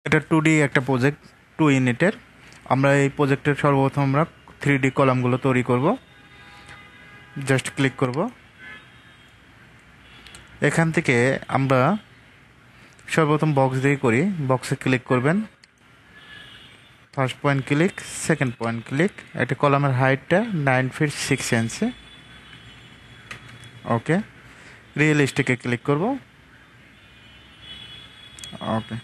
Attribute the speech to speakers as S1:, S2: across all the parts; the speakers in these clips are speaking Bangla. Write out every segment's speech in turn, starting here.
S1: এটা 2D একটা প্রজেক্ট, 2 ইউনিটের। আমরা এই প্রজেক্টের সর্বপ্রথম আমরা 3D কলামগুলো তৈরি করব। জাস্ট ক্লিক করব। এখান থেকে আমরা সর্বপ্রথম বক্স দিয়ে করি। বক্সে ক্লিক করবেন, first point click, second point click. একটা কলামের হাইটটা 9 ফিট 6 ইঞ্চি। ওকে, রিয়েলিস্টিকে ক্লিক করব। ওকে,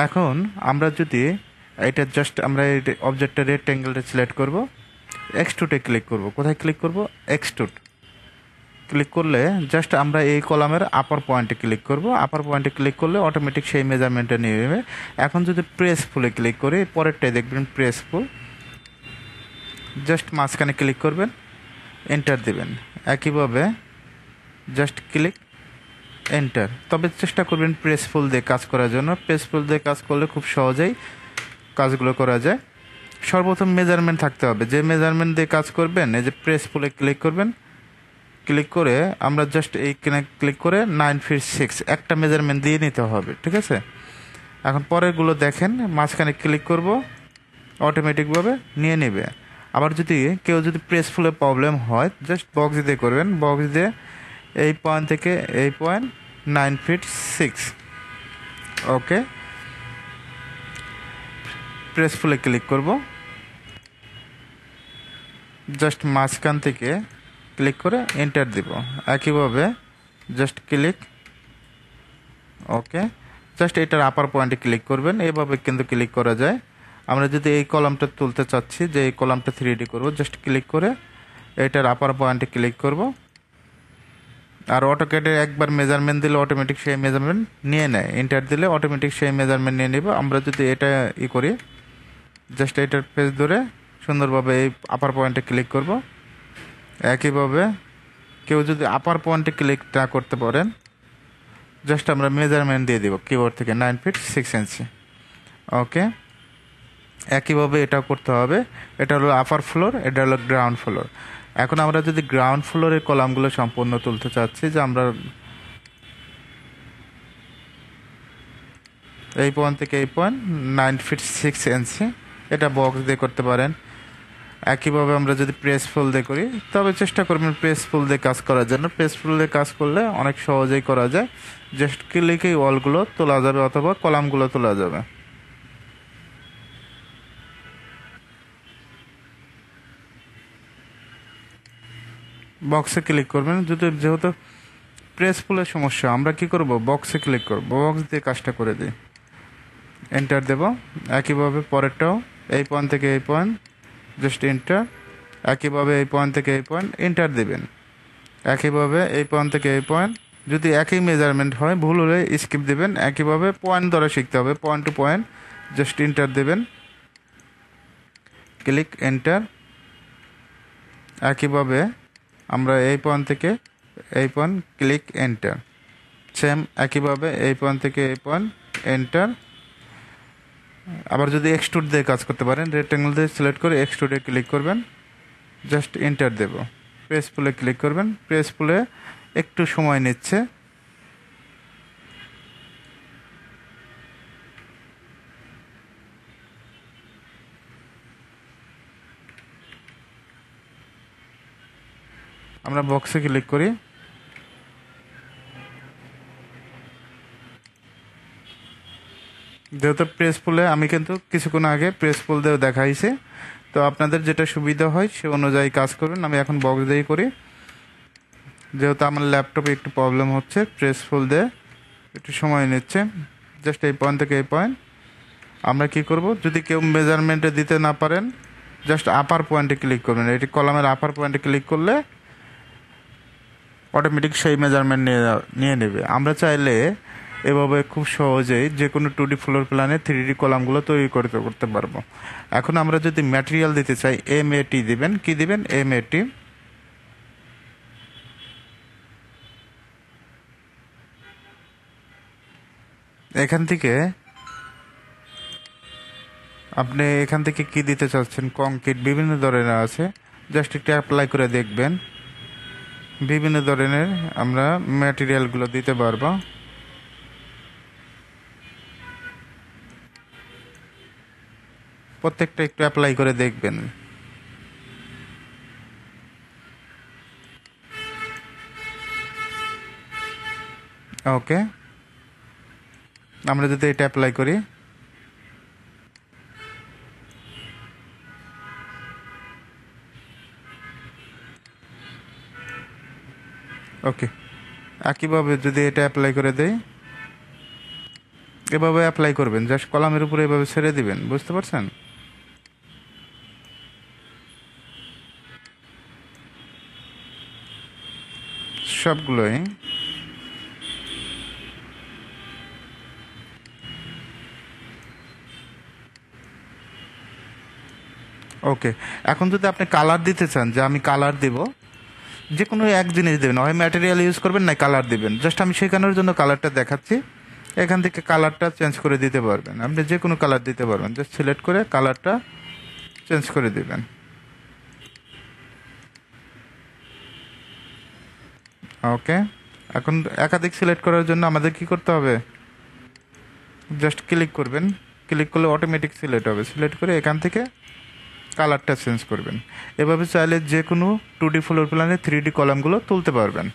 S1: এখন আমরা যদি এটা জাস্ট আমরা এই অবজেক্টটা রেক্ট্যাঙ্গেলটা সিলেক্ট করব, এক্সট্রুডে ক্লিক করব। কোথায় ক্লিক করব? এক্সট্রুড ক্লিক করলে জাস্ট আমরা এই কলামের আপার পয়েন্টে ক্লিক করব। আপার পয়েন্টে ক্লিক করলে অটোমেটিক সেই মেজারমেন্টটা নিয়ে নেবে। এখন যদি প্রেস ফুলে ক্লিক করি, পরেরটাই দেখবেন প্রেস ফুল। জাস্ট মাঝখানে ক্লিক করবেন, এন্টার দেবেন। একইভাবে জাস্ট ক্লিক, এন্টার। তবে চেষ্টা করবেন প্রেস ফুল দিয়ে কাজ করার জন্য। প্রেস ফুল দিয়ে কাজ করলে খুব সহজেই কাজগুলো করা যায়। সর্বপ্রথম মেজারমেন্ট থাকতে হবে, যে মেজারমেন্ট দিয়ে কাজ করবেন। এই যে প্রেস ফুলে ক্লিক করবেন, ক্লিক করে আমরা জাস্ট এইখানে ক্লিক করে 9 ফিট 6 একটা মেজারমেন্ট দিয়ে নিতে হবে, ঠিক আছে? এখন পরেরগুলো দেখেন, মাঝখানে ক্লিক করব, অটোমেটিকভাবে নিয়ে নেবে। আবার যদি কেউ যদি প্রেস ফুলে প্রবলেম হয়, জাস্ট বক্স দিয়ে করবেন। বক্স দিয়ে এই পয়েন্ট থেকে এই পয়েন্ট 9 ফিট 6। ওকে, প্রেস ফুলে ক্লিক করব, জাস্ট মাঝখান থেকে ক্লিক করে এন্টার দিব। একইভাবে জাস্ট ক্লিক, ওকে, জাস্ট এটার আপার পয়েন্টে ক্লিক করবেন। এইভাবে কিন্তু ক্লিক করা যায়। আমরা যদি এই কলামটা তুলতে চাচ্ছি, যে এই কলামটা 3D করব, জাস্ট ক্লিক করে এটার আপার পয়েন্টে ক্লিক করব। আর অটোক্যাডে একবার মেজারমেন্ট দিলে অটোমেটিক সেই মেজারমেন্ট নিয়ে নেয়। এন্টার দিলে অটোমেটিক সেই মেজারমেন্ট নিয়ে নেব। আমরা যদি এটা করি, জাস্ট এটার পেজ ধরে সুন্দরভাবে এই আপার পয়েন্টে ক্লিক করব। একইভাবে কেউ যদি আপার পয়েন্টে ক্লিক না করতে পারেন, জাস্ট আমরা মেজারমেন্ট দিয়ে দেব কিবোর্ড থেকে 9 ফিট 6 ইঞ্চি। ওকে, একইভাবে এটা করতে হবে। এটা হলো আপার ফ্লোর, এটা হলো গ্রাউন্ড ফ্লোর। এখন আমরা যদি গ্রাউন্ড ফ্লোরের কলামগুলো সম্পূর্ণ তুলতে চাচ্ছি, যে আমরা এই পয়েন্ট থেকে এই পয়েন্ট 9 ফিট 6 ইঞ্চি, এটা বক্স দিয়ে করতে পারেন। একইভাবে আমরা যদি প্রেস ফুল দিয়ে করি, তবে চেষ্টা করবেন প্রেস ফুল দিয়ে কাজ করার জন্য। প্রেস ফুল দিয়ে কাজ করলে অনেক সহজেই করা যায়। জাস্ট ক্লিকেই ওয়ালগুলো তোলা যাবে অথবা কলামগুলো তোলা যাবে। বক্সে ক্লিক করবেন। যেহেতু প্রেস ফুলের সমস্যা, আমরা কি করব? বক্সে ক্লিক করব, বক্স দিয়ে কাজটা করে দিই, এন্টার দেব। একইভাবে পরেরটাও এই পয়েন্ট থেকে এই পয়েন্ট, জাস্ট এন্টার। একইভাবে এই পয়েন্ট থেকে এই পয়েন্ট, এন্টার দেবেন। একইভাবে এই পয়েন্ট থেকে এই পয়েন্ট, যদি একই মেজারমেন্ট হয়, ভুল হলে স্কিপ দেবেন। একইভাবে পয়েন্ট ধরে শিখতে হবে, point to point, just enter দেবেন, ক্লিক, এন্টার। একইভাবে আমরা এই পয়েন্ট থেকে এই পয়েন্ট, ক্লিক, এন্টার। সেম একইভাবে এই পয়েন্ট থেকে এই পয়েন্ট, এন্টার। আবার যদি এক্সট্রুড দিয়ে কাজ করতে পারেন, রেক্ট্যাঙ্গেল দিয়ে সিলেক্ট করে এক্সট্রুডে ক্লিক করবেন, জাস্ট এন্টার দেব। প্রেস পুলে ক্লিক করবেন। প্রেস পুলে একটু সময় নিচ্ছে। আমরা বক্সে ক্লিক করি। যেহেতু প্রেস পুলে আমি কিন্তু কিছুক্ষণ আগে প্রেস পুল দিয়েও দেখাইছি, তো আপনাদের যেটা সুবিধা হয় সে অনুযায়ী কাজ করবেন। আমি এখন বক্স দিয়েই করি, যেহেতু আমার ল্যাপটপে একটু প্রবলেম হচ্ছে। প্রেস ফুল দিয়ে একটু সময় নিচ্ছে। জাস্ট এই পয়েন্ট থেকে এই পয়েন্ট আমরা কি করব, যদি কেউ মেজারমেন্টে দিতে না পারেন, জাস্ট আপার পয়েন্টে ক্লিক করবেন। এটি কলামের আপার পয়েন্টে ক্লিক করলে অটোমেটিক সেই মেজারমেন্ট নিয়ে নেবে। আমরা চাইলে এভাবে খুব সহজেই যে কোনো 2D ফ্লোর প্ল্যানে 3D কলামগুলো তৈরি করতে পারবো। এখন আমরা যদি ম্যাটেরিয়াল দিতে চাই, MAT দিবেন। কি দিবেন? MAT। এখান থেকে আপনি কি দিতে চাচ্ছেন? কংক্রিট বিভিন্ন ধরনের আছে, জাস্ট একটু অ্যাপ্লাই করে দেখবেন। বিভিন্ন ধরনের আমরা ম্যাটেরিয়ালগুলো দিতে পারবো। প্রত্যেকটা একটু অ্যাপ্লাই করে দেখবেন। ওকে, আমরা যদি এটা অ্যাপ্লাই করি, ওকে, একইভাবে যদি এটা অ্যাপ্লাই করে দেই, এভাবে অ্যাপ্লাই করবেন, জাস্ট কলামের উপরে এভাবে ছেড়ে দিবেন, বুঝতে পারছেন? সবগুলোই। ওকে, এখন যদি আপনি কালার দিতে চান, যে আমি কালার দেব, যে কোনো এক জিনিস দেবেন, হয় ম্যাটেরিয়াল ইউজ করবেন না কালার দিবেন, জাস্ট আমি শেখানোর জন্য কালারটা দেখাচ্ছি। এখান থেকে কালারটা চেঞ্জ করে দিতে পারবেন, আপনি যে কোনো কালার দিতে পারবেন, জাস্ট সিলেক্ট করে কালারটা চেঞ্জ করে দিবেন। ওকে, এখন একাধিক সিলেক্ট করার জন্য আমাদের কি করতে হবে? জাস্ট ক্লিক করবেন, ক্লিক করলে অটোমেটিক সিলেক্ট হবে, সিলেক্ট করে এখান থেকে কালারটা চেঞ্জ করবেন। এভাবে চাইলে যে কোনো 2D ফ্লোর প্ল্যানে 3D কলামগুলো তুলতে পারবেন।